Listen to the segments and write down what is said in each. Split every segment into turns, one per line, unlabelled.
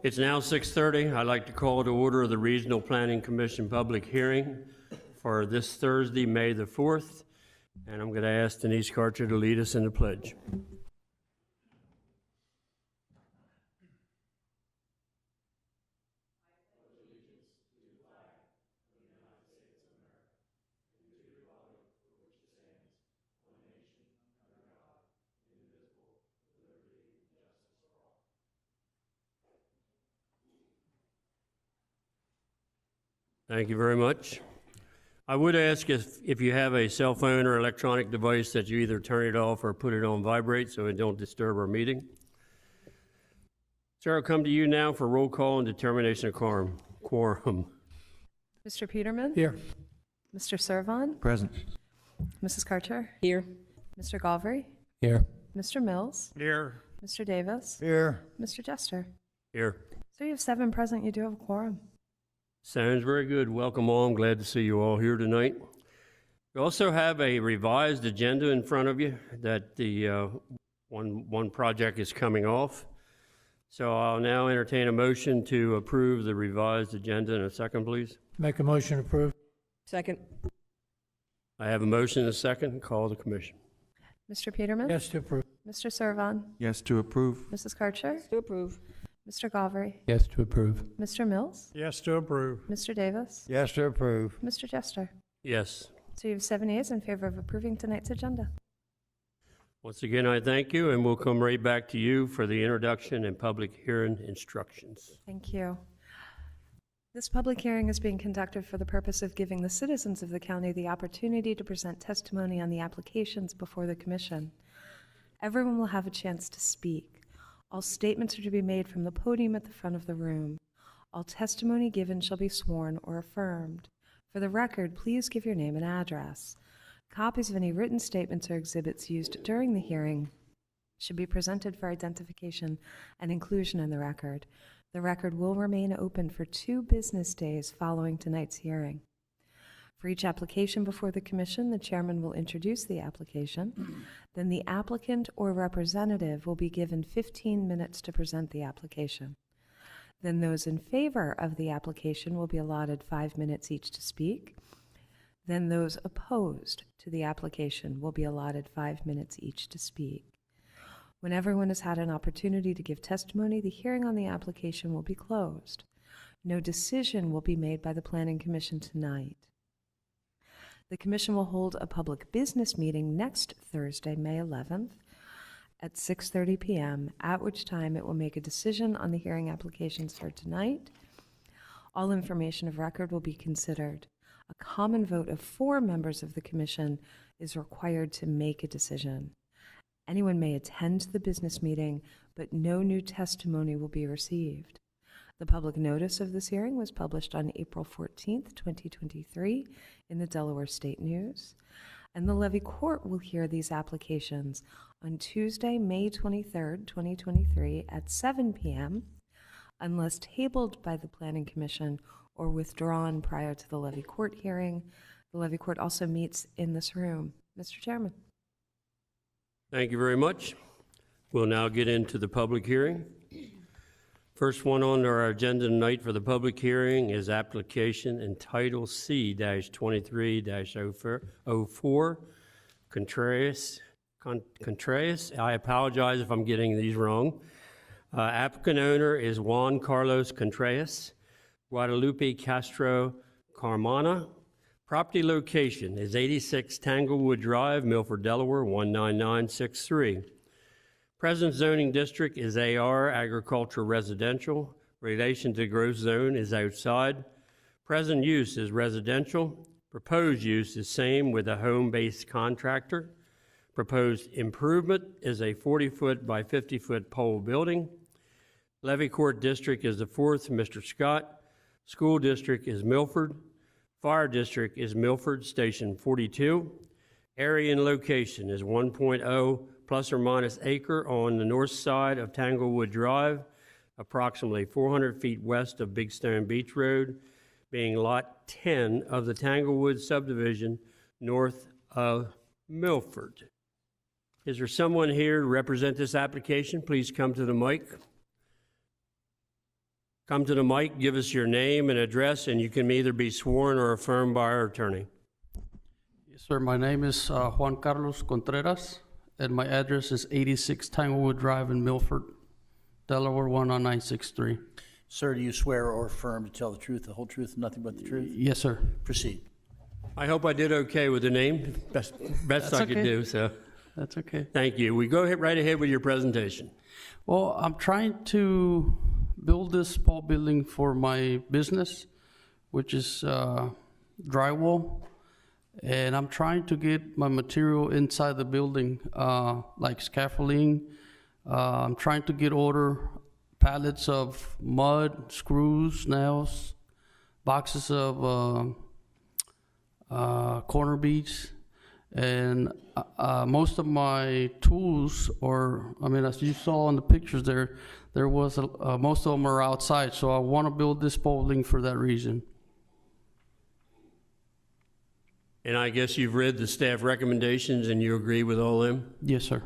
It's now 6:30. I'd like to call to order the Regional Planning Commission public hearing for this Thursday, May the 4th. And I'm going to ask Denise Karcher to lead us in the pledge. Thank you very much. I would ask if you have a cell phone or electronic device that you either turn it off or put it on vibrate so it don't disturb our meeting. Sir, I'll come to you now for roll call and determination of quorum.
Mr. Peterman?
Here.
Mr. Servon?
Present.
Mrs. Karcher?
Here.
Mr. Galvry?
Here.
Mr. Mills?
Here.
Mr. Davis?
Here.
Mr. Jester?
Here.
So you have 7 present. You do have a quorum.
Sounds very good. Welcome all. I'm glad to see you all here tonight. We also have a revised agenda in front of you that the one project is coming off. So I'll now entertain a motion to approve the revised agenda in a second, please.
Make a motion to approve.
Second.
I have a motion and a second. Call the commission.
Mr. Peterman?
Yes to approve.
Mr. Servon?
Yes to approve.
Mrs. Karcher?
To approve.
Mr. Galvry?
Yes to approve.
Mr. Mills?
Yes to approve.
Mr. Davis?
Yes to approve.
Mr. Jester?
Yes.
So you have 7 yeas in favor of approving tonight's agenda.
Once again, I thank you, and we'll come right back to you for the introduction and public hearing instructions.
Thank you. This public hearing is being conducted for the purpose of giving the citizens of the county the opportunity to present testimony on the applications before the commission. Everyone will have a chance to speak. All statements are to be made from the podium at the front of the room. All testimony given shall be sworn or affirmed. For the record, please give your name and address. Copies of any written statements or exhibits used during the hearing should be presented for identification and inclusion in the record. The record will remain open for 2 business days following tonight's hearing. For each application before the commission, the chairman will introduce the application. Then the applicant or representative will be given 15 minutes to present the application. Then those in favor of the application will be allotted 5 minutes each to speak. Then those opposed to the application will be allotted 5 minutes each to speak. When everyone has had an opportunity to give testimony, the hearing on the application will be closed. No decision will be made by the Planning Commission tonight. The Commission will hold a public business meeting next Thursday, May 11th at 6:30 p.m., at which time it will make a decision on the hearing applications heard tonight. All information of record will be considered. A common vote of 4 members of the Commission is required to make a decision. Anyone may attend the business meeting, but no new testimony will be received. The public notice of this hearing was published on April 14th, 2023 in the Delaware State News, and the Levy Court will hear these applications on Tuesday, May 23rd, 2023 at 7 p.m. unless tabled by the Planning Commission or withdrawn prior to the Levy Court hearing. The Levy Court also meets in this room. Mr. Chairman.
Thank you very much. We'll now get into the public hearing. First one on our agenda tonight for the public hearing is application entitled C-23-04 Contreras. I apologize if I'm getting these wrong. Applicant owner is Juan Carlos Contreras, Guadalupe Castro Carmona. Property location is 86 Tanglewood Drive, Milford, Delaware, 19963. Present zoning district is AR, agricultural residential. Relation to growth zone is outside. Present use is residential. Proposed use is same with a home-based contractor. Proposed improvement is a 40-foot by 50-foot pole building. Levy Court district is the 4th, Mr. Scott. School district is Milford. Fire district is Milford, Station 42. Area and location is 1.0 plus or minus acre on the north side of Tanglewood Drive, approximately 400 feet west of Big Stone Beach Road, being Lot 10 of the Tanglewood subdivision north of Milford. Is there someone here to represent this application? Please come to the mic. come to the mic, give us your name and address, and you can either be sworn or affirmed by our attorney.
Yes, sir. My name is Juan Carlos Contreras, and my address is 86 Tanglewood Drive in Milford, Delaware 19963.
Sir, do you swear or affirm to tell the truth, the whole truth, and nothing but the truth?
Yes, sir.
Proceed.
I hope I did okay with the name. Best
That's
I could
okay.
do, so
That's okay.
thank you. We go right ahead with your presentation.
Well, I'm trying to build this small building for my business, which is drywall. And I'm trying to get my material inside the building, like scaffolding. I'm trying to order pallets of mud, screws, nails, boxes of corner beads, and most of my tools, as you saw in the pictures there was most of them are outside. So I want to build this building for that reason.
And I guess you've read the staff recommendations and you agree with all them?
Yes, sir.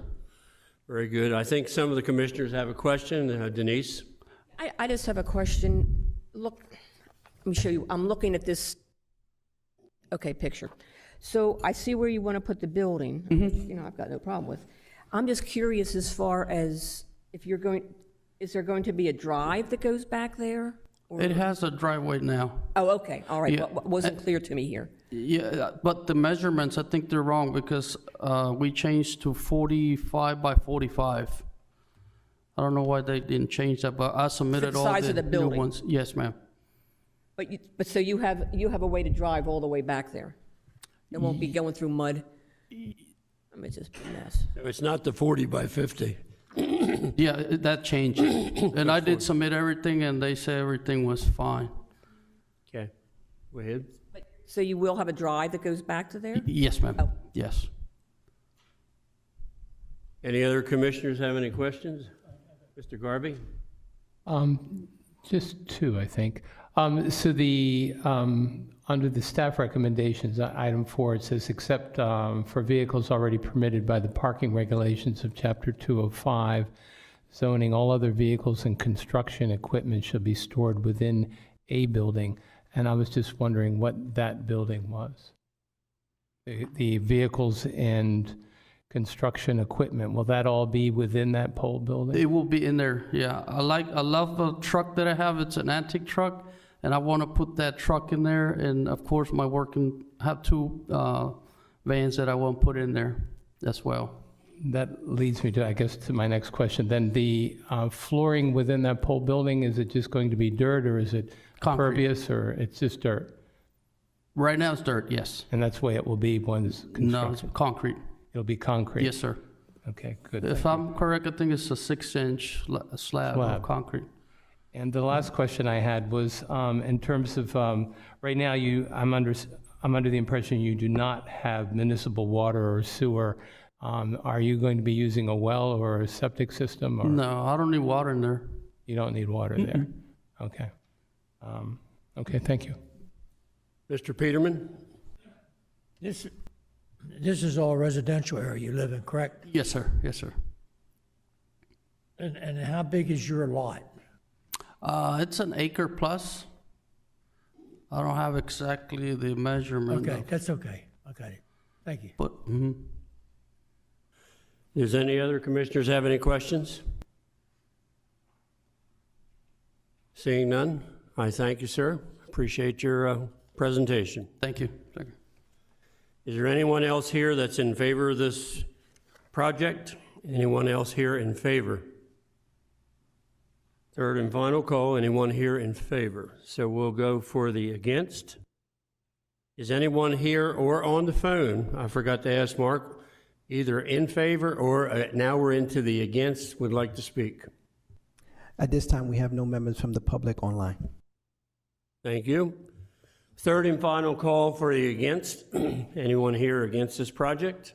Very good. I think some of the commissioners have a question. Denise?
I just have a question. Look, let me show you. I'm looking at this, okay, picture. So I see where you want to put the building, which, I've got no problem with. I'm just curious as far as if you're going, is there going to be a drive that goes back there? Or-
It has a driveway now.
Oh, okay, all right.
Yeah.
What wasn't clear to me here.
Yeah, but the measurements, I think they're wrong because we changed to 45 by 45. I don't know why they didn't change that, but I submitted
the
all
size
the
of the
new
building.
ones. Yes, ma'am.
But so you have a way to drive all the way back there? It won't be going through mud? It's just a mess.
It's not the 40 by 50.
Yeah, that changed. And I did submit everything, and they said everything was fine.
Okay. Go ahead.
So you will have a drive that goes back to there?
Yes, ma'am.
Oh.
Yes.
Any other commissioners have any questions? Mr. Garvey?
Just two, I think. So under the staff recommendations, item 4, it says, except for vehicles already permitted by the parking regulations of Chapter 205, zoning, all other vehicles and construction equipment shall be stored within a building. And I was just wondering what that building was. The vehicles and construction equipment, will that all be within that pole building?
It will be in there, yeah. I love the truck that I have. It's an antique truck, and I want to put that truck in there. And of course, have 2 vans that I want to put in there as well.
That leads me to, I guess, to my next question. Then the flooring within that pole building, is it just going to be dirt, or is it
Concrete.
impervious, or it's just dirt?
Right now, it's dirt, yes.
And that's the way it will be once
No, it's
constructed?
concrete.
It'll be concrete?
Yes, sir.
Okay, good.
If
thank you.
I'm correct, I think it's a 6-inch slab
Slab.
of concrete.
And the last question I had was, in terms of, right now, I'm under the impression you do not have municipal water or sewer. Are you going to be using a well or a septic system, or
No, I don't need water in there.
you don't need water there? Okay. Okay, thank you.
Mr. Peterman?
This is all residential area you live in, correct?
Yes, sir. Yes, sir.
And how big is your lot?
It's an acre plus. I don't have exactly the measurement.
Okay, that's okay. I got it. Thank you.
But,
Does any other commissioners have any questions? Seeing none, I thank you, sir. Appreciate your presentation.
thank you. Thank you.
Is there anyone else here that's in favor of this project? Anyone else here in favor? Third and final call, anyone here in favor? So we'll go for the against. Is anyone here or on the phone, I forgot to ask Mark, either in favor or now we're into the against, would like to speak?
At this time, we have no members from the public online.
Thank you. Third and final call for the against. Anyone here against this project?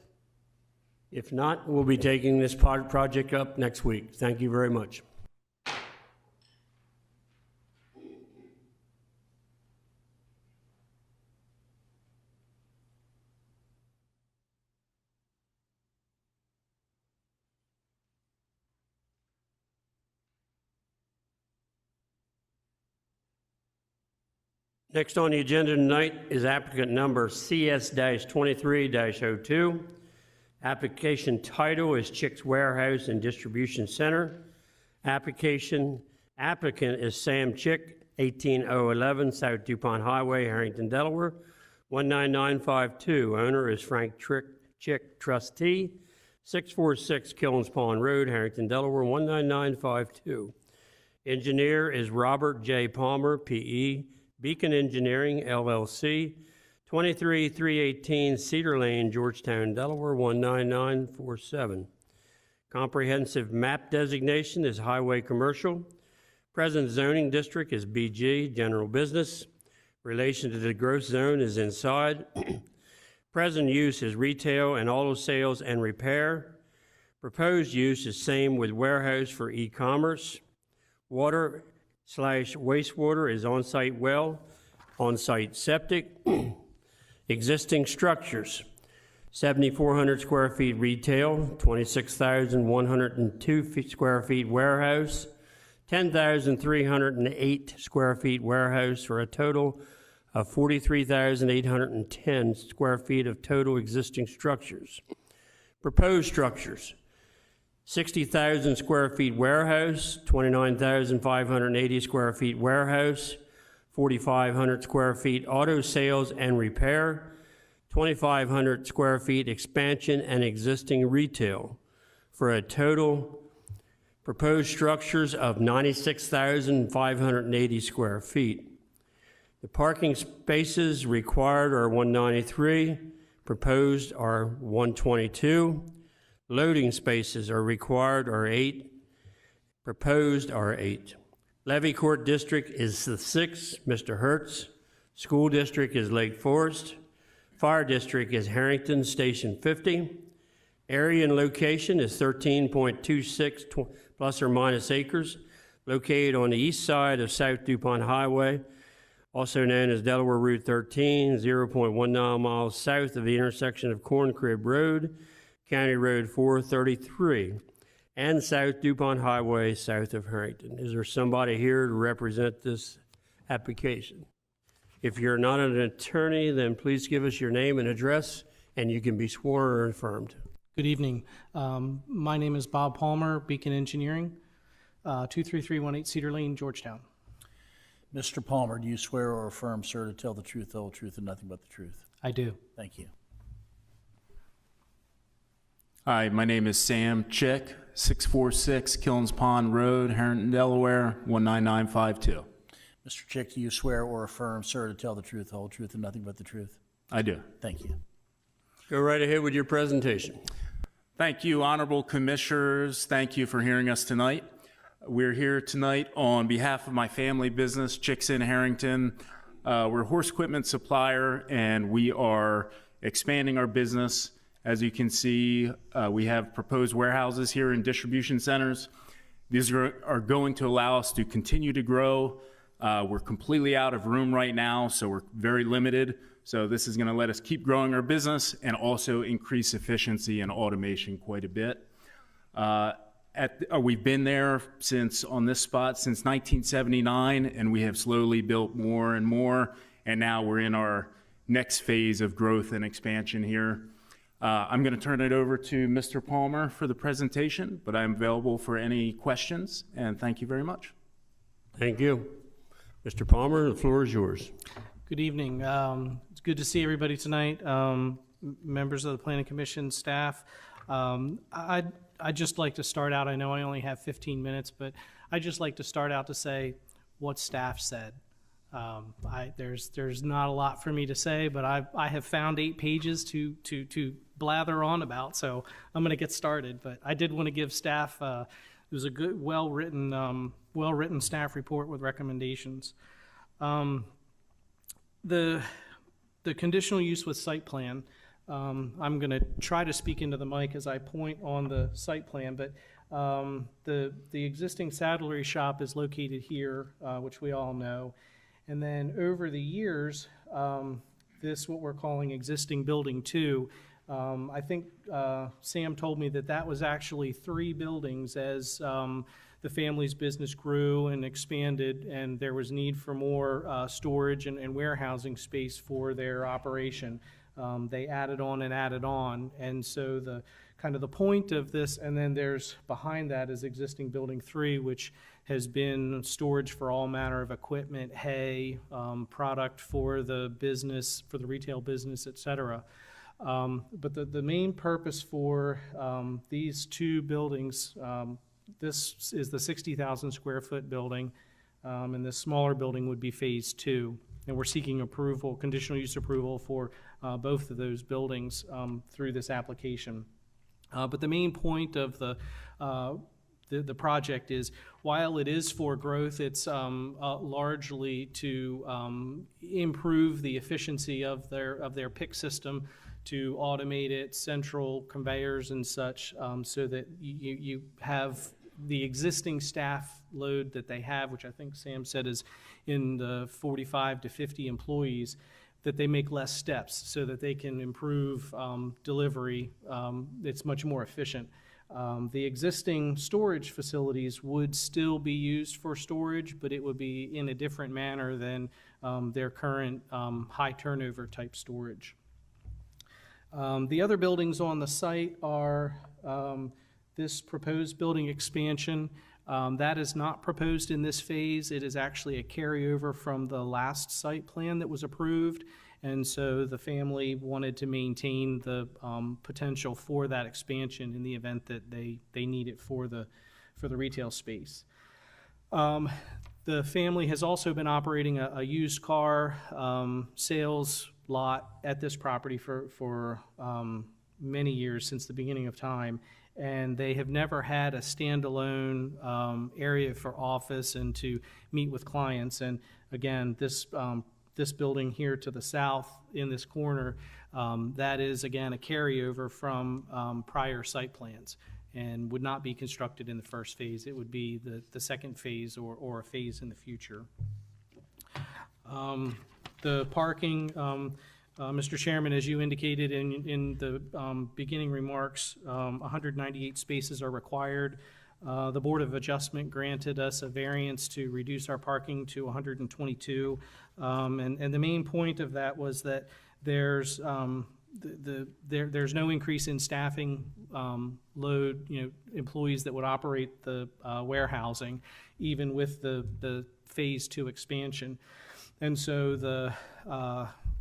If not, we'll be taking this project up next week. Thank you very much. Next on the agenda tonight is applicant number CS-23-02. Application title is Chick's Warehouse and Distribution Center. Applicant is Sam Chick, 18011 South DuPont Highway, Harrington, Delaware, 19952. Owner is Frank Chick, trustee, 646 Killens Pond Road, Harrington, Delaware, 19952. Engineer is Robert J. Palmer, P.E., Beacon Engineering, LLC, 23318 Cedar Lane, Georgetown, Delaware, 19947. Comprehensive map designation is Highway Commercial. Present zoning district is BG, General Business. Relation to the growth zone is inside. Present use is retail and auto sales and repair. Proposed use is same with warehouse for e-commerce. Water/wastewater is on-site well, on-site septic. Existing structures, 7,400 square feet retail, 26,102 square feet warehouse, 10,308 square feet warehouse for a total of 43,810 square feet of total existing structures. Proposed structures, 60,000 square feet warehouse, 29,580 square feet warehouse, 4,500 square feet auto sales and repair, 2,500 square feet expansion and existing retail, for a total proposed structures of 96,580 square feet. The parking spaces required are 193, proposed are 122. Loading spaces are required are 8, proposed are 8. Levy Court District is the 6, Mr. Hertz. School District is Lake Forest. Fire District is Harrington, Station 50. Area and location is 13.26 plus or minus acres, located on the east side of South DuPont Highway, also known as Delaware Route 13, 0.19 miles south of the intersection of Corn Crib Road, County Road 433, and South DuPont Highway south of Harrington. Is there somebody here to represent this application? If you're not an attorney, then please give us your name and address, and you can be sworn or affirmed.
Good evening. My name is Bob Palmer, Beacon Engineering, 23318 Cedar Lane, Georgetown.
Mr. Palmer, do you swear or affirm, sir, to tell the truth, the whole truth, and nothing but the truth?
I do.
Thank you.
Hi, my name is Sam Chick, 646 Killens Pond Road, Harrington, Delaware, 19952.
Mr. Chick, do you swear or affirm, sir, to tell the truth, the whole truth, and nothing but the truth?
I do.
Thank you.
Go right ahead with your presentation.
Thank you, honorable commissioners. Thank you for hearing us tonight. We're here tonight on behalf of my family business, Chicks in Harrington. We're a horse equipment supplier, and we are expanding our business. As you can see, we have proposed warehouses here and distribution centers. These are going to allow us to continue to grow. We're completely out of room right now, so we're very limited. So this is going to let us keep growing our business and also increase efficiency and automation quite a bit. We've been there on this spot since 1979, and we have slowly built more and more, and now we're in our next phase of growth and expansion here. I'm going to turn it over to Mr. Palmer for the presentation, but I'm available for any questions, and thank you very much.
Thank you. Mr. Palmer, the floor is yours.
Good evening. It's good to see everybody tonight, members of the Planning Commission, staff. I'd just like to start out, I know I only have 15 minutes, but I'd just like to start out to say what staff said. There's not a lot for me to say, but I have found 8 pages to blather on about, so I'm going to get started. But I did want to give staff, it was a good, well-written staff report with recommendations. The conditional use with site plan, I'm going to try to speak into the mic as I point on the site plan, but the existing saddlery shop is located here, which we all know. And then over the years, this, what we're calling existing building 2, I think Sam told me that was actually 3 buildings as the family's business grew and expanded, and there was need for more storage and warehousing space for their operation. They added on and added on, and so the kind of the point of this, and then there's behind that is existing building 3, which has been storage for all manner of equipment, hay, product for the business, for the retail business, et cetera. But the main purpose for these two buildings, this is the 60,000 square foot building, and this smaller building would be phase 2. And we're seeking approval, conditional use approval for both of those buildings through this application. But the main point of the project is, while it is for growth, it's largely to improve the efficiency of their pick system, to automate it, central conveyors and such, so that you have the existing staff load that they have, which I think Sam said is in the 45 to 50 employees, that they make less steps so that they can improve delivery. It's much more efficient. The existing storage facilities would still be used for storage, but it would be in a different manner than their current high turnover type storage. The other buildings on the site are this proposed building expansion. That is not proposed in this phase. It is actually a carryover from the last site plan that was approved. And so the family wanted to maintain the potential for that expansion in the event that they need it for the retail space. The family has also been operating a used car sales lot at this property for many years, since the beginning of time. And they have never had a standalone area for office and to meet with clients. And again, this building here to the south in this corner, that is again a carryover from prior site plans and would not be constructed in the first phase. It would be the second phase or a phase in the future. The parking, Mr. Chairman, as you indicated in the beginning remarks, 198 spaces are required. The Board of Adjustment granted us a variance to reduce our parking to 122. And the main point of that was that there's there's no increase in staffing load, employees that would operate the warehousing, even with the phase 2 expansion. And so the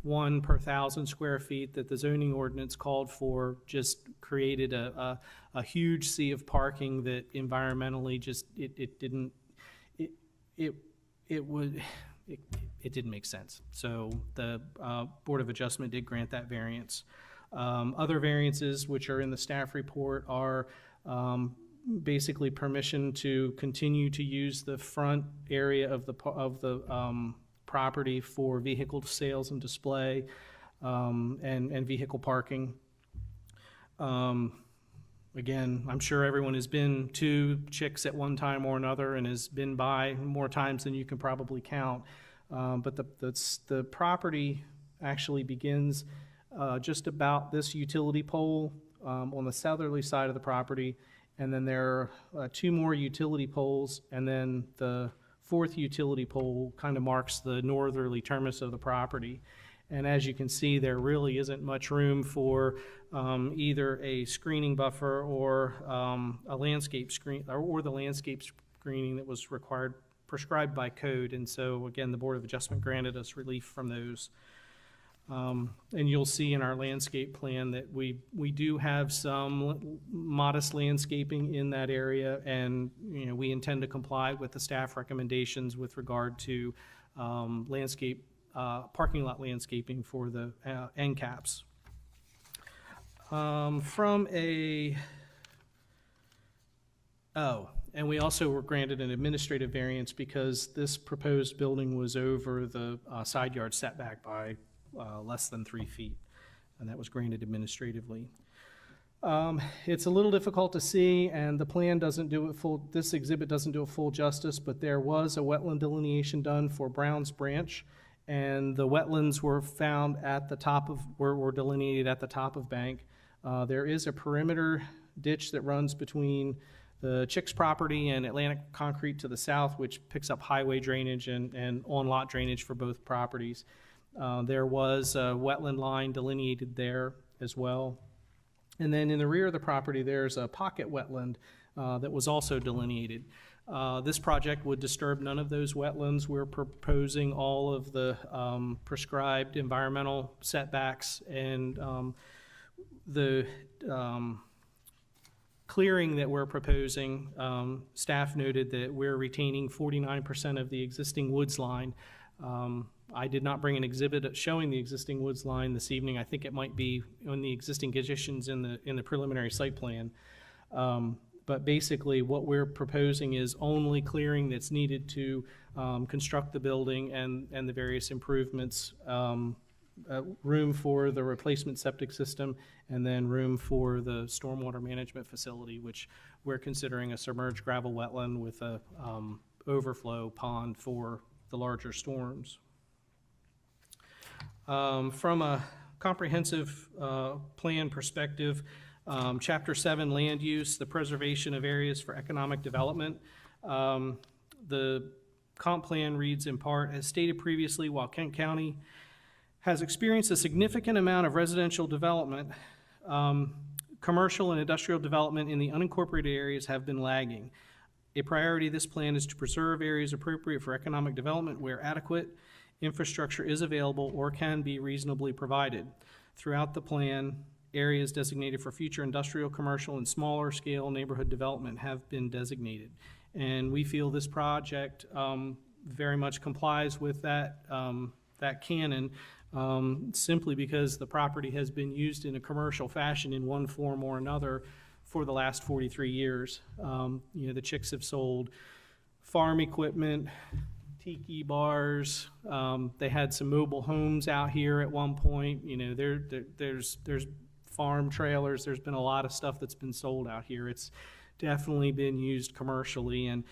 1 per 1,000 square feet that the zoning ordinance called for just created a huge sea of parking that environmentally just it didn't make sense. So the Board of Adjustment did grant that variance. Other variances which are in the staff report are basically permission to continue to use the front area of the property for vehicle sales and display, and vehicle parking. Again, I'm sure everyone has been to Chick's at one time or another and has been by more times than you can probably count. But the property actually begins just about this utility pole on the southerly side of the property, and then there are 2 more utility poles, and then the 4th utility pole kind of marks the northerly terminus of the property. And as you can see, there really isn't much room for either a screening buffer or a landscape screen, or the landscape screening that was prescribed by code. And so again, the Board of Adjustment granted us relief from those. And you'll see in our landscape plan that we do have some modest landscaping in that area, and we intend to comply with the staff recommendations with regard to parking lot landscaping for the end caps. And we also were granted an administrative variance because this proposed building was over the side yard setback by less than 3 feet, and that was granted administratively. It's a little difficult to see, and the plan doesn't do it this exhibit doesn't do it full justice, but there was a wetland delineation done for Browns Branch, and the wetlands were found at the top of, were delineated at the top of bank. There is a perimeter ditch that runs between the Chicks property and Atlantic Concrete to the south, which picks up highway drainage and on-lot drainage for both properties. There was a wetland line delineated there as well. And then in the rear of the property, there's a pocket wetland that was also delineated. This project would disturb none of those wetlands. We're proposing all of the prescribed environmental setbacks, and the clearing that we're proposing, staff noted that we're retaining 49% of the existing woods line. I did not bring an exhibit showing the existing woods line this evening. I think it might be on the existing conditions in the preliminary site plan. But basically, what we're proposing is only clearing that's needed to construct the building and the various improvements, room for the replacement septic system, and then room for the stormwater management facility, which we're considering a submerged gravel wetland with a overflow pond for the larger storms. From a comprehensive plan perspective, Chapter 7, land use, the preservation of areas for economic development. The comp plan reads in part, as stated previously, while Kent County has experienced a significant amount of residential development, commercial and industrial development in the unincorporated areas have been lagging. A priority of this plan is to preserve areas appropriate for economic development where adequate infrastructure is available or can be reasonably provided. Throughout the plan, areas designated for future industrial, commercial, and smaller scale neighborhood development have been designated. And we feel this project very much complies with that, that canon, simply because the property has been used in a commercial fashion in one form or another for the last 43 years. You know, the Chicks have sold farm equipment, tiki bars. They had some mobile homes out here at one point. You know, there's farm trailers. There's been a lot of stuff that's been sold out here. It's definitely been used commercially, and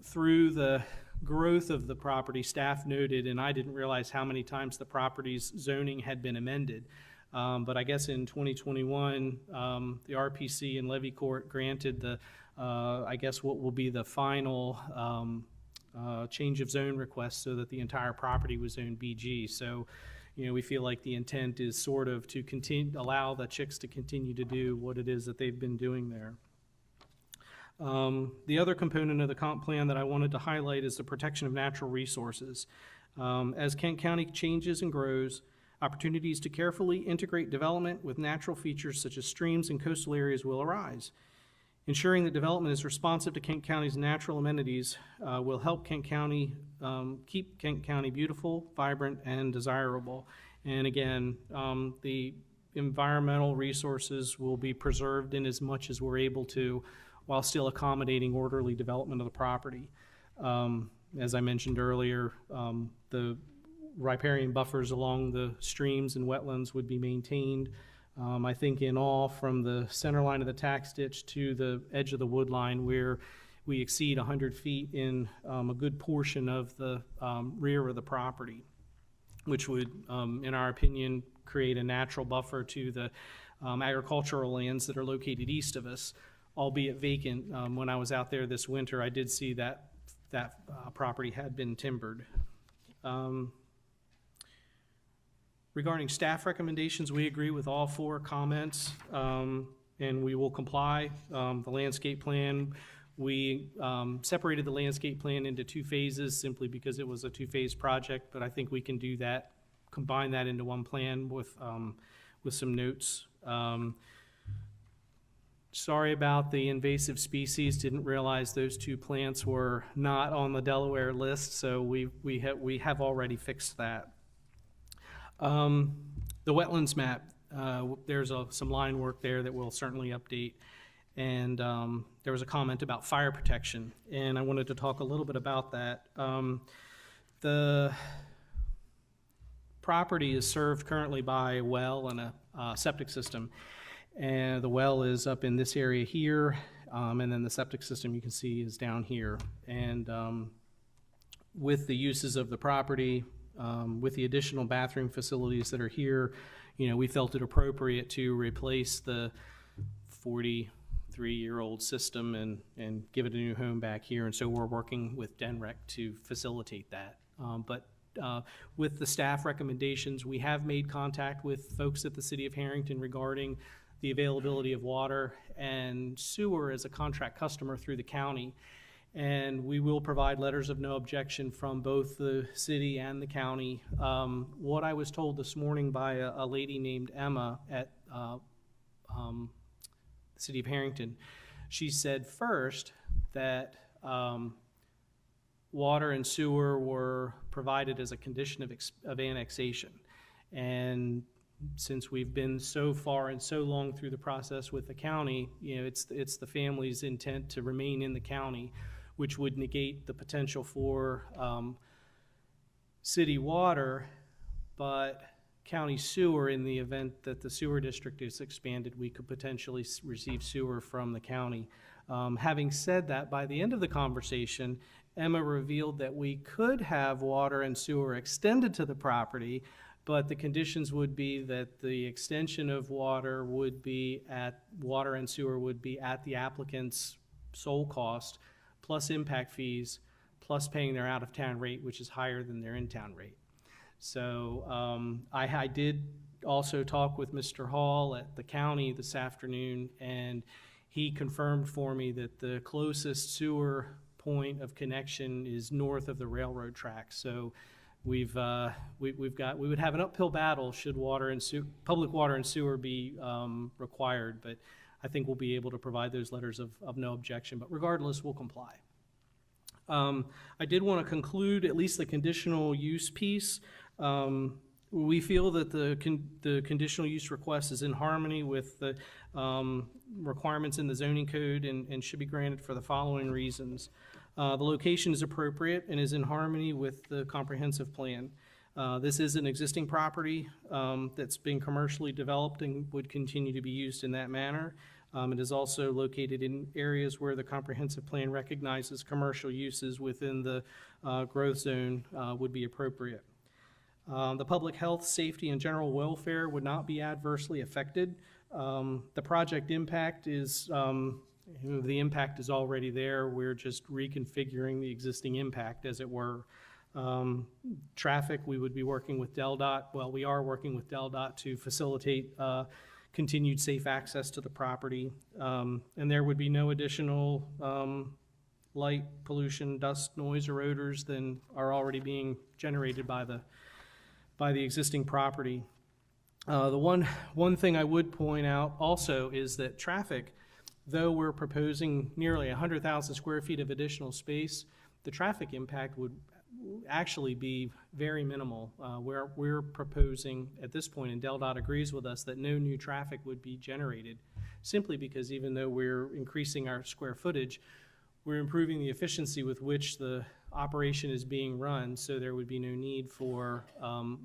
through the growth of the property, staff noted, and I didn't realize how many times the property's zoning had been amended. But I guess in 2021, the RPC and Levy Court granted the, I guess what will be the final change of zone request so that the entire property was zoned BG. So, you know, we feel like the intent is sort of to continue, allow the Chicks to continue to do what it is that they've been doing there. The other component of the comp plan that I wanted to highlight is the protection of natural resources. As Kent County changes and grows, opportunities to carefully integrate development with natural features such as streams and coastal areas will arise. Ensuring that development is responsive to Kent County's natural amenities will help Kent County keep Kent County beautiful, vibrant, and desirable. And again, the environmental resources will be preserved in as much as we're able to, while still accommodating orderly development of the property. As I mentioned earlier, the riparian buffers along the streams and wetlands would be maintained. I think in all, from the center line of the tax ditch to the edge of the wood line, where we exceed 100 feet in a good portion of the rear of the property, which would, in our opinion, create a natural buffer to the agricultural lands that are located east of us, albeit vacant. When I was out there this winter, I did see that property had been timbered. Regarding staff recommendations, we agree with all 4 comments, and we will comply. The landscape plan, we separated the landscape plan into 2 phases simply because it was a 2-phase project, but I think we can do that, combine that into one plan with some notes. Sorry about the invasive species. Didn't realize those 2 plants were not on the Delaware list, so we have already fixed that. The wetlands map, there's some line work there that we'll certainly update. And there was a comment about fire protection, and I wanted to talk a little bit about that. The property is served currently by a well and a septic system. And the well is up in this area here, and then the septic system you can see is down here. And with the uses of the property, with the additional bathroom facilities that are here, you know, we felt it appropriate to replace the 43 3-year-old system and give it a new home back here. And so we're working with DENREC to facilitate that. But with the staff recommendations, we have made contact with folks at the City of Harrington regarding the availability of water and sewer as a contract customer through the county. And we will provide letters of no objection from both the city and the county. What I was told this morning by a lady named Emma at the City of Harrington, she said first that water and sewer were provided as a condition of annexation. And since we've been so far and so long through the process with the county, you know, it's the family's intent to remain in the county, which would negate the potential for city water, but county sewer. In the event that the sewer district is expanded, we could potentially receive sewer from the county. Having said that, by the end of the conversation, Emma revealed that we could have water and sewer extended to the property, but the conditions would be that the extension of water and sewer would be at the applicant's sole cost, plus impact fees, plus paying their out-of-town rate, which is higher than their in-town rate. So I did also talk with Mr. Hall at the county this afternoon, and he confirmed for me that the closest sewer point of connection is north of the railroad tracks. So we would have an uphill battle should public water and sewer be required, but I think we'll be able to provide those letters of no objection. But regardless, we'll comply. I did want to conclude at least the conditional use piece. We feel that the conditional use request is in harmony with the requirements in the zoning code and should be granted for the following reasons. The location is appropriate and is in harmony with the comprehensive plan. This is an existing property that's been commercially developed and would continue to be used in that manner. It is also located in areas where the comprehensive plan recognizes commercial uses within the growth zone would be appropriate. The public health, safety, and general welfare would not be adversely affected. The project impact is, the impact is already there. We're just reconfiguring the existing impact, as it were. Traffic, we would be working with DelDOT. Well, we are working with DelDOT to facilitate continued safe access to the property. And there would be no additional light pollution, dust, noise, or odors than are already being generated by the existing property. The one thing I would point out also is that traffic, though we're proposing nearly 100,000 square feet of additional space, the traffic impact would actually be very minimal. We're proposing at this point, and DelDOT agrees with us, that no new traffic would be generated, simply because even though we're increasing our square footage, we're improving the efficiency with which the operation is being run, so there would be no need for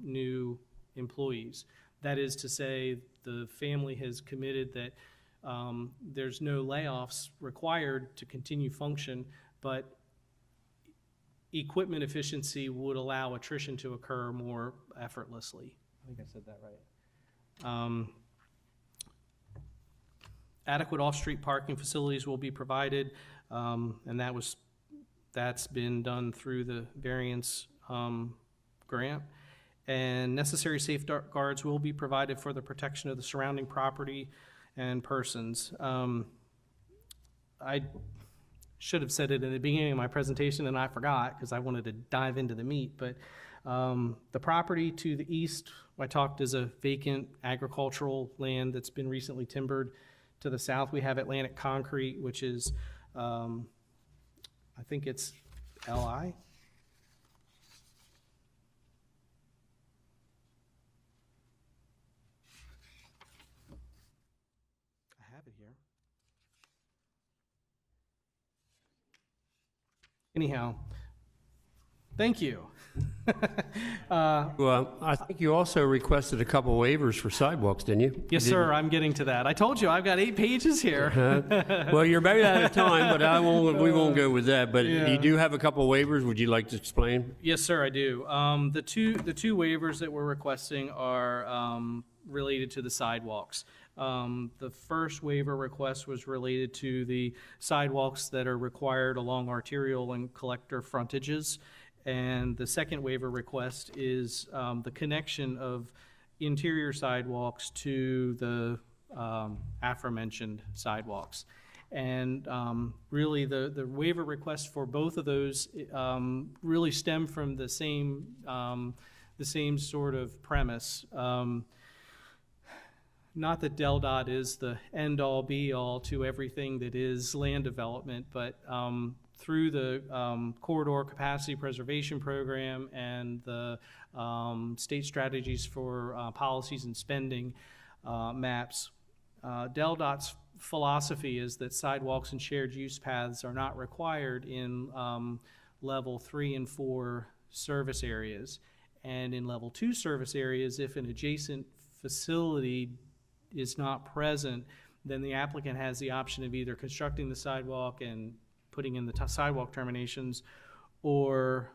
new employees. That is to say, the family has committed that there's no layoffs required to continue function, but equipment efficiency would allow attrition to occur more effortlessly. I think I said that right. Adequate off-street parking facilities will be provided, and that's been done through the variance grant. And necessary safeguards will be provided for the protection of the surrounding property and persons. I should have said it in the beginning of my presentation, and I forgot because I wanted to dive into the meat, but the property to the east, I talked, is a vacant agricultural land that's been recently timbered. To the south, we have Atlantic Concrete, which is, I think it's LI. I have it here. Anyhow, thank you.
Well, I think you also requested a couple waivers for sidewalks, didn't you?
Yes, sir, I'm getting to that. I told you, I've got 8 pages here.
Well, you're about out of time, but we won't go with that. But you do have a couple waivers. Would you like to explain?
Yes, sir, I do. The two waivers that we're requesting are related to the sidewalks. The first waiver request was related to the sidewalks that are required along arterial and collector frontages. And the second waiver request is the connection of interior sidewalks to the aforementioned sidewalks. And really, the waiver requests for both of those really stem from the same sort of premise. Not that DelDOT is the end-all, be-all to everything that is land development, but through the Corridor Capacity Preservation Program and the State Strategies for Policies and Spending maps, DelDOT's philosophy is that sidewalks and shared use paths are not required in level 3 and 4 service areas. And in level 2 service areas, if an adjacent facility is not present, then the applicant has the option of either constructing the sidewalk and putting in the sidewalk terminations, or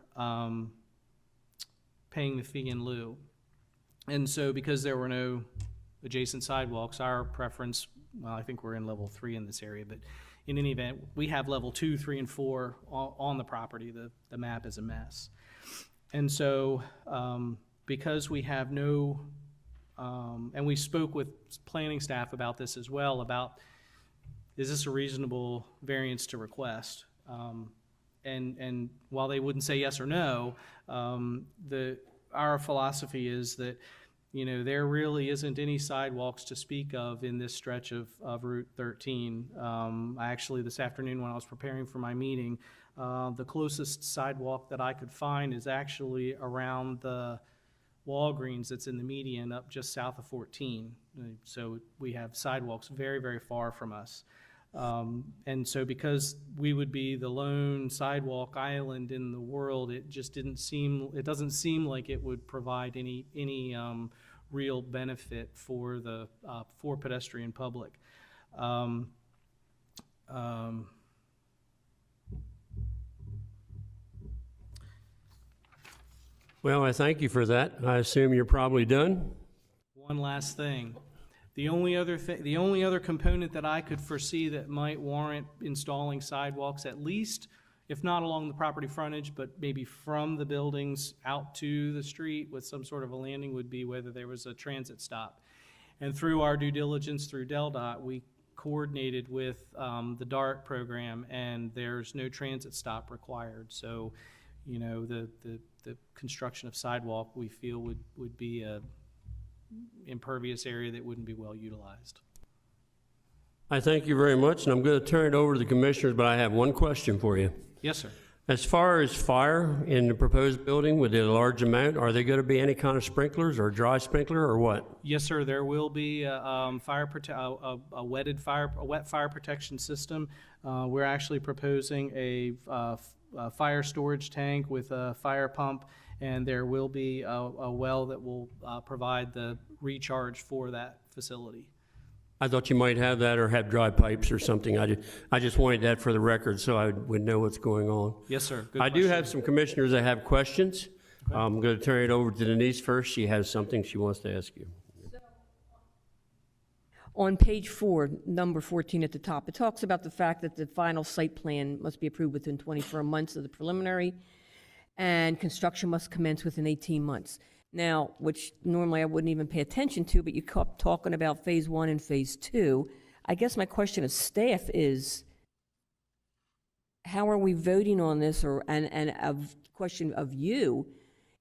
paying the fee in lieu. And so because there were no adjacent sidewalks, our preference, well, I think we're in level 3 in this area, but in any event, we have level 2, 3, and 4 on the property. The map is a mess. And so because we have no, and we spoke with planning staff about this as well, about is this a reasonable variance to request? And while they wouldn't say yes or no, our philosophy is that, you know, there really isn't any sidewalks to speak of in this stretch of Route 13. Actually, this afternoon when I was preparing for my meeting, the closest sidewalk that I could find is actually around the Walgreens that's in the median up just south of 14. So we have sidewalks very, very far from us. And so because we would be the lone sidewalk island in the world, it just doesn't seem like it would provide any real benefit for the for pedestrian public.
Well, I thank you for that. I assume you're probably done?
One last thing. The only other component that I could foresee that might warrant installing sidewalks, at least, if not along the property frontage, but maybe from the buildings out to the street with some sort of a landing, would be whether there was a transit stop. And through our due diligence through DelDOT, we coordinated with the DART program, and there's no transit stop required. So, you know, the construction of sidewalk, we feel would be a impervious area that wouldn't be well utilized.
I thank you very much, and I'm going to turn it over to the commissioners, but I have one question for you.
Yes, sir.
As far as fire in the proposed building with a large amount, are there going to be any kind of sprinklers or dry sprinkler or what?
Yes, sir. There will be a wet fire protection system. We're actually proposing a fire storage tank with a fire pump, and there will be a well that will provide the recharge for that facility.
I thought you might have that or have dry pipes or something. I just wanted that for the record so I would know what's going on.
Yes, sir. Good
I do
question.
have some commissioners that have questions. I'm going to turn it over to Denise first. She has something she wants to ask you.
On page 4, number 14 at the top, it talks about the fact that the final site plan must be approved within 24 months of the preliminary, and construction must commence within 18 months. Now, which normally I wouldn't even pay attention to, but you kept talking about phase 1 and phase 2. I guess my question as staff is, how are we voting on this? And a question of you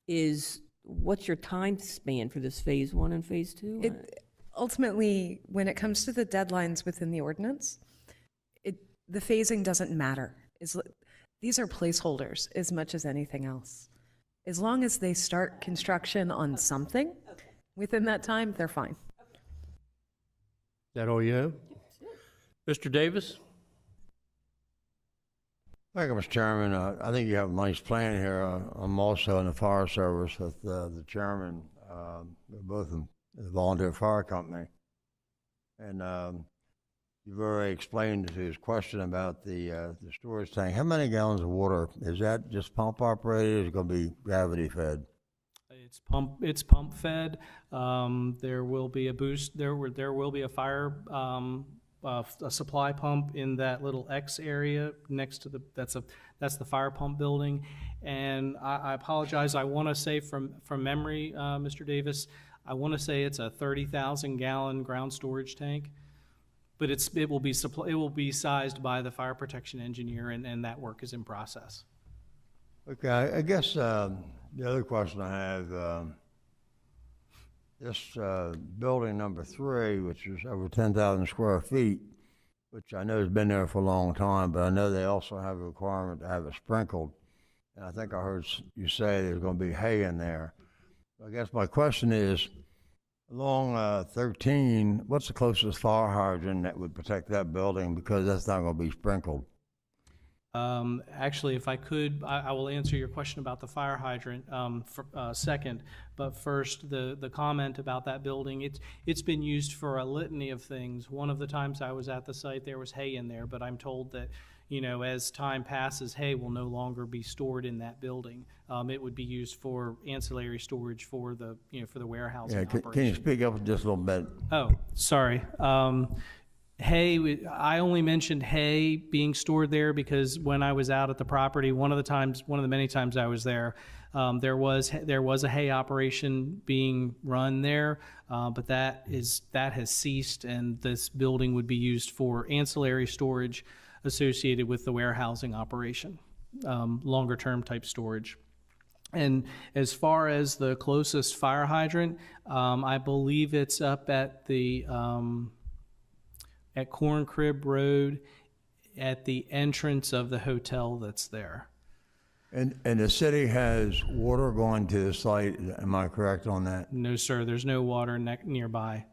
is, what's your time span for this phase 1 and phase 2?
Ultimately, when it comes to the deadlines within the ordinance, the phasing doesn't matter. These are placeholders as much as anything else. As long as they start construction on something within that time, they're fine.
Is that all you have? Mr. Davis?
Thank you, Mr. Chairman. I think you have a nice plan here. I'm also in the fire service with the chairman, both in the volunteer fire company. And you've already explained to his question about the storage tank. How many gallons of water? Is that just pump operated or is it going to be gravity fed?
It's pump fed. There will be a boost, there will be a fire, a supply pump in that little X area next to that's the fire pump building. And I apologize, I want to say from memory, Mr. Davis, I want to say it's a 30,000 gallon ground storage tank, but it will be sized by the fire protection engineer, and that work is in process.
Okay, I guess the other question I have, this building number 3, which is over 10,000 square feet, which I know has been there for a long time, but I know they also have a requirement to have it sprinkled. And I think I heard you say there's going to be hay in there. I guess my question is, along 13, what's the closest fire hydrant that would protect that building, because that's not going to be sprinkled?
Actually, if I could, I will answer your question about the fire hydrant second. But first, the comment about that building, it's been used for a litany of things. One of the times I was at the site, there was hay in there, but I'm told that, you know, as time passes, hay will no longer be stored in that building. It would be used for ancillary storage for the, you know, for the warehousing operation.
Can you speak up just a little bit?
Oh, sorry. Hay, I only mentioned hay being stored there because when I was out at the property, one of the many times I was there, there was a hay operation being run there, but that has ceased, and this building would be used for ancillary storage associated with the warehousing operation, longer term type storage. And as far as the closest fire hydrant, I believe it's up at the at Corn Crib Road, at the entrance of the hotel that's there.
And the city has water going to the site, am I correct on that?
No, sir, there's no water nearby.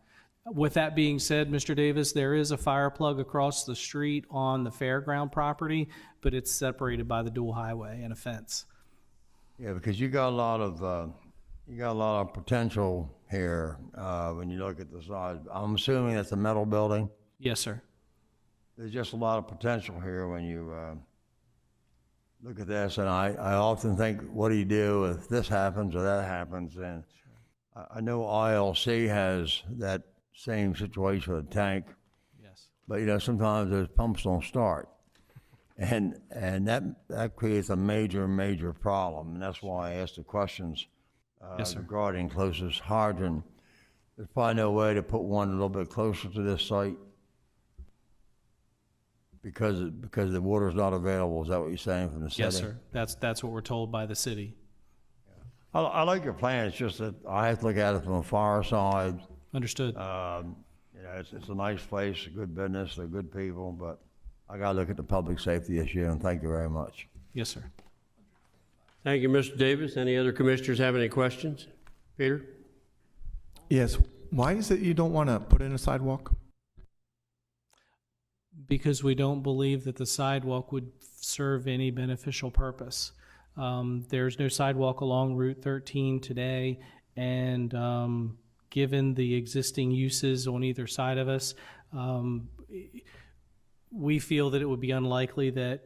With that being said, Mr. Davis, there is a fire plug across the street on the fairground property, but it's separated by the dual highway and a fence.
Yeah, because you got a lot of potential here when you look at the size. I'm assuming it's a metal building?
Yes, sir.
There's just a lot of potential here when you look at this, and I often think, what do you do if this happens or that happens? And I know ILC has that same situation with a tank.
Yes.
But you know, sometimes those pumps don't start, and that creates a major problem, and that's why I asked the questions
Yes, sir.
regarding closest hydrant. There's probably no way to put one a little bit closer to this site because the water's not available. Is that what you're saying from the city?
Yes, sir. That's what we're told by the city.
I like your plan. It's just that I have to look at it from a fire side.
Understood.
You know, it's a nice place, a good business, they're good people, but I got to look at the public safety issue, and thank you very much.
Yes, sir.
Thank you, Mr. Davis. Any other commissioners have any questions? Peter?
Yes. Why is it you don't want to put in a sidewalk?
Because we don't believe that the sidewalk would serve any beneficial purpose. There's no sidewalk along Route 13 today, and given the existing uses on either side of us, we feel that it would be unlikely that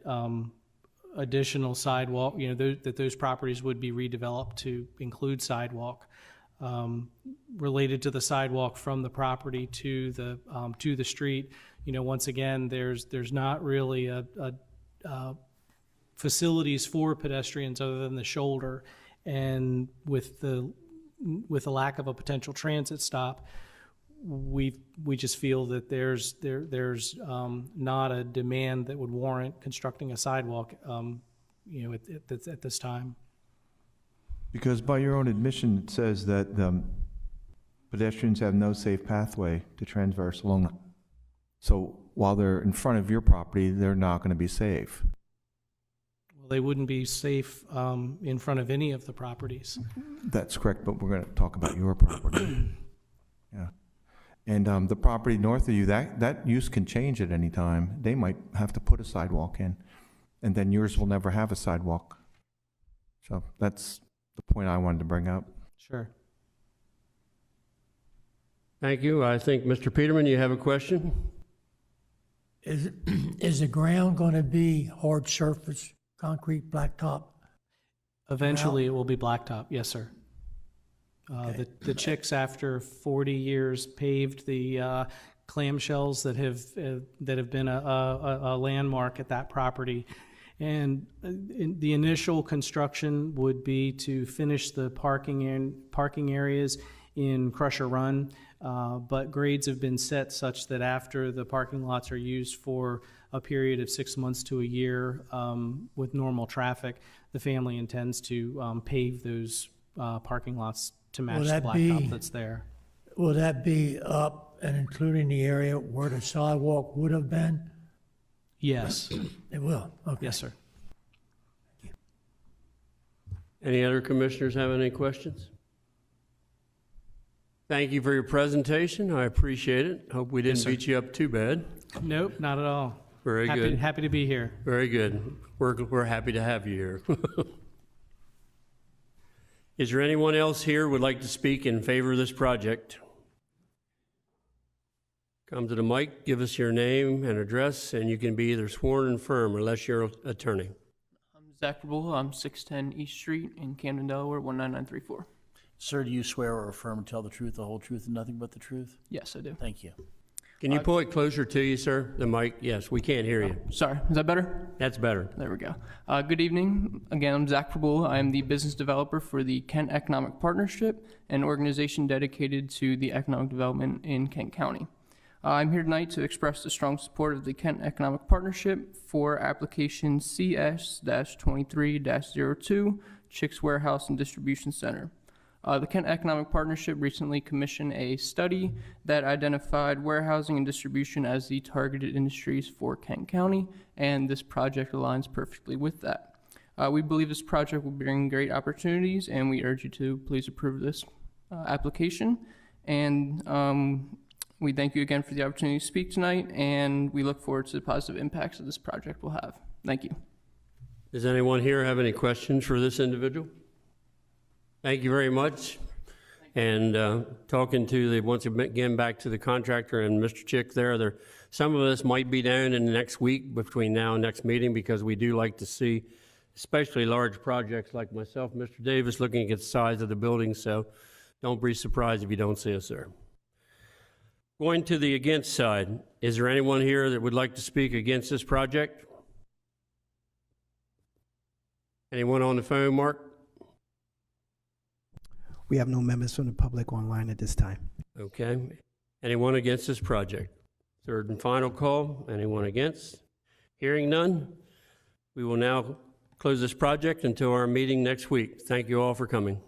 additional sidewalk, you know, that those properties would be redeveloped to include sidewalk. Related to the sidewalk from the property to the street, you know, once again, there's not really a facilities for pedestrians other than the shoulder, and with the lack of a potential transit stop, we just feel that there's not a demand that would warrant constructing a sidewalk, you know, at this time.
Because by your own admission, it says that pedestrians have no safe pathway to transverse along. So while they're in front of your property, they're not going to be safe.
Well, they wouldn't be safe in front of any of the properties.
That's correct, but we're going to talk about your property. Yeah. And the property north of you, that use can change at any time. They might have to put a sidewalk in, and then yours will never have a sidewalk. So that's the point I wanted to bring up.
Sure.
Thank you. I think, Mr. Peterman, you have a question?
Is the ground going to be hard surface, concrete, blacktop?
Eventually, it will be blacktop. Yes, sir. The Chicks, after 40 years, paved the clamshells that have been a landmark at that property. And the initial construction would be to finish the parking areas in Crusher Run, but grades have been set such that after the parking lots are used for a period of 6 months to a year with normal traffic, the family intends to pave those parking lots to match the blacktop that's there.
Will that be up and including the area where the sidewalk would have been?
Yes.
It will, okay.
Yes, sir.
Any other commissioners have any questions? Thank you for your presentation. I appreciate it. Hope we didn't beat you up too bad.
Nope, not at all.
Very good.
Happy to be here.
Very good. We're happy to have you here. Is there anyone else here who would like to speak in favor of this project? Come to the mic, give us your name and address, and you can be either sworn and firm unless you're an attorney.
I'm Zach Rabula. I'm 610 East Street in Camden, Delaware, 19934.
Sir, do you swear or affirm to tell the truth, the whole truth, and nothing but the truth?
Yes, I do.
Thank you.
Can you pull it closer to you, sir? The mic? Yes, we can't hear you.
Sorry, is that better?
That's better.
There we go. Good evening. Again, I'm Zach Rabula. I am the business developer for the Kent Economic Partnership, an organization dedicated to the economic development in Kent County. I'm here tonight to express the strong support of the Kent Economic Partnership for application CS-23-02, Chicks Warehouse and Distribution Center. The Kent Economic Partnership recently commissioned a study that identified warehousing and distribution as the targeted industries for Kent County, and this project aligns perfectly with that. We believe this project will bring great opportunities, and we urge you to please approve this application. And we thank you again for the opportunity to speak tonight, and we look forward to the positive impacts that this project will have. Thank you.
Does anyone here have any questions for this individual? Thank you very much. And talking to once again back to the contractor and Mr. Chick there, some of us might be down in the next week between now and next meeting, because we do like to see, especially large projects like myself, Mr. Davis, looking at the size of the building. So don't be surprised if you don't see us there. Going to the against side, is there anyone here that would like to speak against this project? Anyone on the phone, Mark?
We have no members from the public online at this time.
Okay. Anyone against this project? Third and final call. Anyone against? Hearing none, we will now close this project until our meeting next week. Thank you all for coming.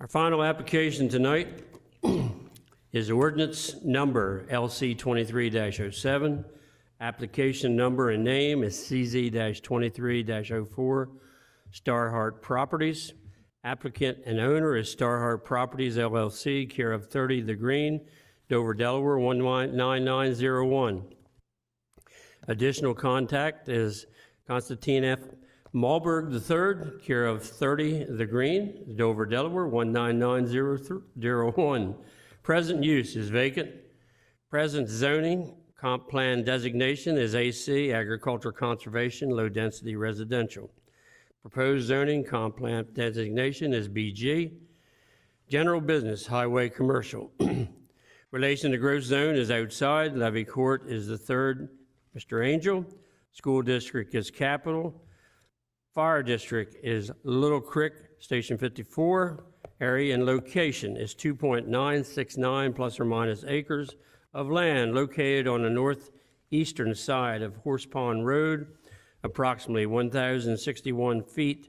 Our final application tonight is ordinance number LC 23-07. Application number and name is CZ-23-04, Starhart Properties. Applicant and owner is Starhart Properties LLC, care of 30 The Green, Dover, Delaware 19901. Additional contact is Constantine F. Malberg III, care of 30 The Green, Dover, Delaware 19901. Present use is vacant. Present zoning, comp plan designation is AC, agriculture conservation, low density residential. Proposed zoning, comp plan designation is BG. General business, highway commercial. Relation to growth zone is outside. Levy court is the third, Mr. Angel. School district is Capital. Fire district is Little Creek, Station 54. Area and location is 2.969 plus or minus acres of land located on the northeastern side of Horse Pond Road, approximately 1,061 feet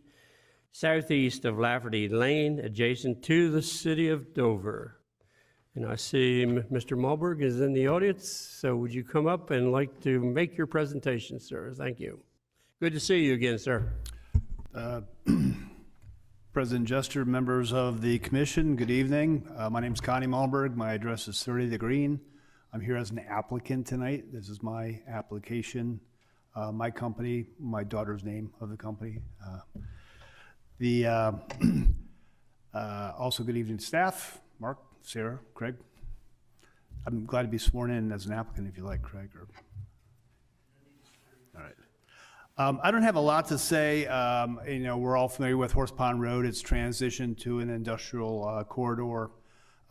southeast of Lafferty Lane, adjacent to the city of Dover. And I see Mr. Malberg is in the audience, so would you come up and like to make your presentation, sir? Thank you. Good to see you again, sir.
President Jester, members of the commission, good evening. My name is Connie Malberg. My address is 30 The Green. I'm here as an applicant tonight. This is my application, my company, my daughter's name of the company. Also, good evening, staff, Mark, Sarah, Craig. I'm glad to be sworn in as an applicant if you like, Craig. All right. I don't have a lot to say. We're all familiar with Horse Pond Road. It's transitioned to an industrial corridor.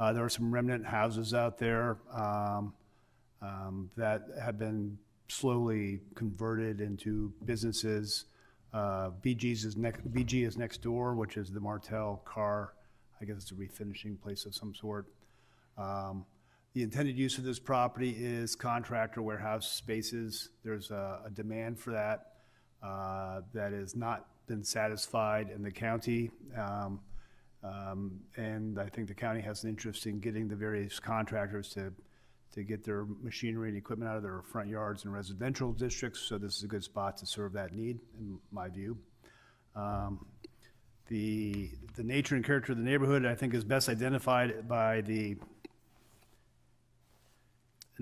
There are some remnant houses out there that have been slowly converted into businesses. BG is next door, which is the Martel car. I guess it's a refinishing place of some sort. The intended use of this property is contractor warehouse spaces. There's a demand for that that has not been satisfied in the county. And I think the county has an interest in getting the various contractors to get their machinery and equipment out of their front yards and residential districts. So this is a good spot to serve that need, in my view. The nature and character of the neighborhood, I think, is best identified by in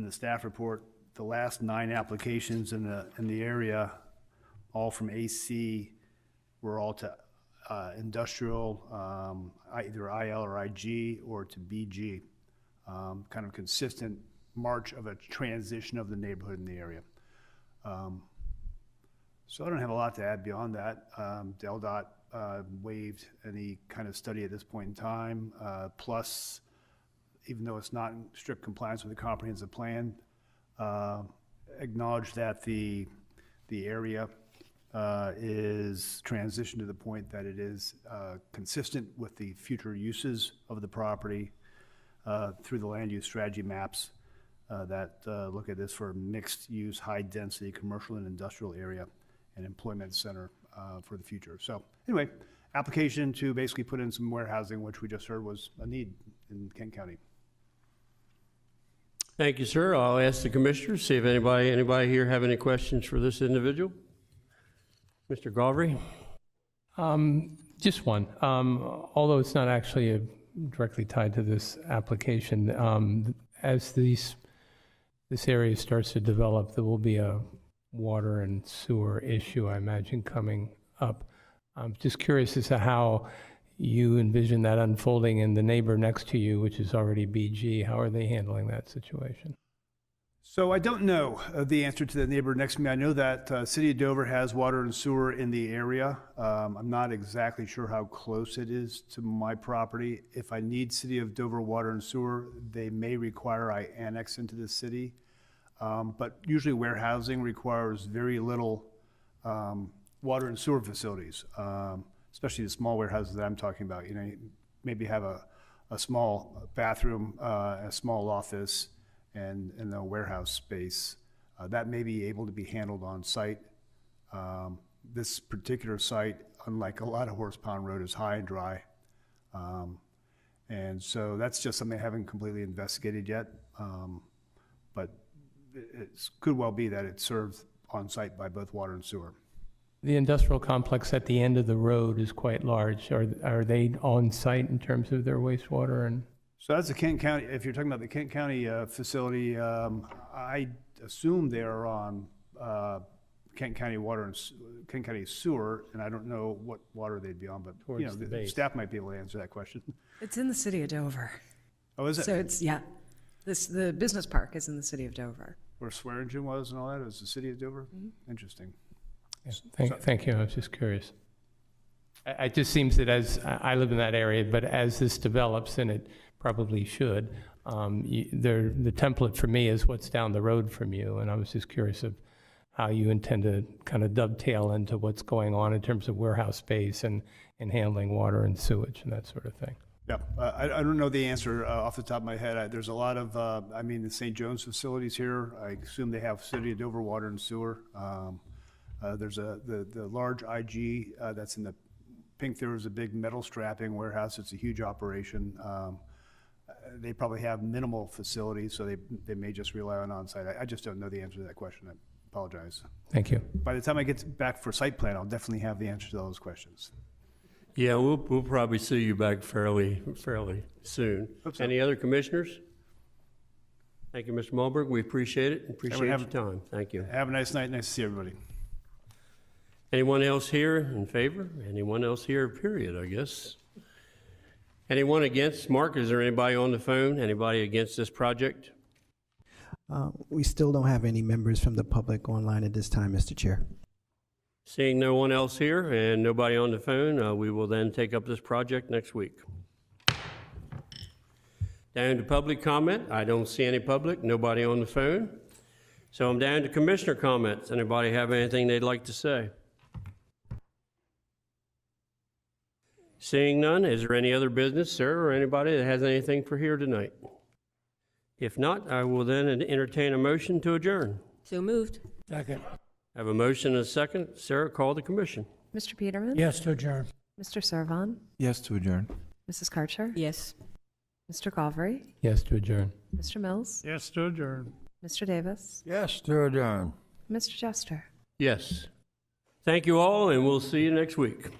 the staff report. The last 9 applications in the area, all from AC, were all to industrial, either IL or IG, or to BG. Kind of consistent march of a transition of the neighborhood in the area. So I don't have a lot to add beyond that. DelDOT waived any kind of study at this point in time. Plus, even though it's not in strict compliance with the comprehensive plan, acknowledged that the area is transitioned to the point that it is consistent with the future uses of the property through the land use strategy maps that look at this for mixed use, high density commercial and industrial area and employment center for the future. So anyway, application to basically put in some warehousing, which we just heard was a need in Kent County.
Thank you, sir. I'll ask the commissioners, see if anybody here have any questions for this individual. Mr. Galvry?
Just one. Although it's not actually directly tied to this application, as this area starts to develop, there will be a water and sewer issue, I imagine, coming up. I'm just curious as to how you envision that unfolding, and the neighbor next to you, which is already BG, how are they handling that situation?
So I don't know the answer to the neighbor next to me. I know that City of Dover has water and sewer in the area. I'm not exactly sure how close it is to my property. If I need City of Dover water and sewer, they may require I annex into the city. But usually warehousing requires very little water and sewer facilities, especially the small warehouses that I'm talking about. You maybe have a small bathroom, a small office, and a warehouse space. That may be able to be handled on site. This particular site, unlike a lot of Horse Pond Road, is high and dry. And so that's just something I haven't completely investigated yet. But it could well be that it's served on site by both water and sewer.
The industrial complex at the end of the road is quite large. Are they on site in terms of their wastewater and?
So that's the Kent County, if you're talking about the Kent County facility, I assume they're on Kent County water and Kent County sewer, and I don't know what water they'd be on, but the staff might be able to answer that question.
It's in the city of Dover.
Oh, is it?
So it's, yeah, the business park is in the city of Dover.
Where Swearingen was and all that, is the city of Dover? Mm-hmm. Interesting.
Yeah, thank you, I was just curious. It just seems that as, I live in that area, but as this develops, and it probably should, the template for me is what's down the road from you, and I was just curious of how you intend to kind of dovetail into what's going on in terms of warehouse space and handling water and sewage and that sort of thing.
Yeah, I don't know the answer off the top of my head. There's a lot of, the St. John's facilities here. I assume they have City of Dover water and sewer. There's the large IG that's in the pink. There was a big metal strapping warehouse. It's a huge operation. They probably have minimal facilities, so they may just rely on on-site. I just don't know the answer to that question. I apologize.
Thank you.
By the time I get back for site plan, I'll definitely have the answer to those questions.
Yeah, we'll probably see you back fairly soon.
Hope so.
Any other commissioners? Thank you, Mr. Mulberg. We appreciate it and appreciate your
have-
time. Thank you.
Have a nice night. Nice to see everybody.
Anyone else here in favor? Anyone else here, period, I guess? Anyone against? Mark, is there anybody on the phone? Anybody against this project?
We still don't have any members from the public online at this time, Mr. Chair.
Seeing no one else here and nobody on the phone, we will then take up this project next week. Down to public comment. I don't see any public, nobody on the phone. So I'm down to commissioner comments. Anybody have anything they'd like to say? Seeing none, is there any other business, sir, or anybody that has anything for here tonight? If not, I will then entertain a motion to adjourn.
So moved.
Second.
I have a motion and a second. Sarah, call the commission.
Mr. Peterman?
Yes to adjourn.
Mr. Servon?
Yes to adjourn.
Mrs. Karcher?
Yes.
Mr. Galvery?
Yes to adjourn.
Mr. Mills?
Yes to adjourn.
Mr. Davis?
Yes, to adjourn.
Mr. Jester?
Yes. Thank you all, and we'll see you next week.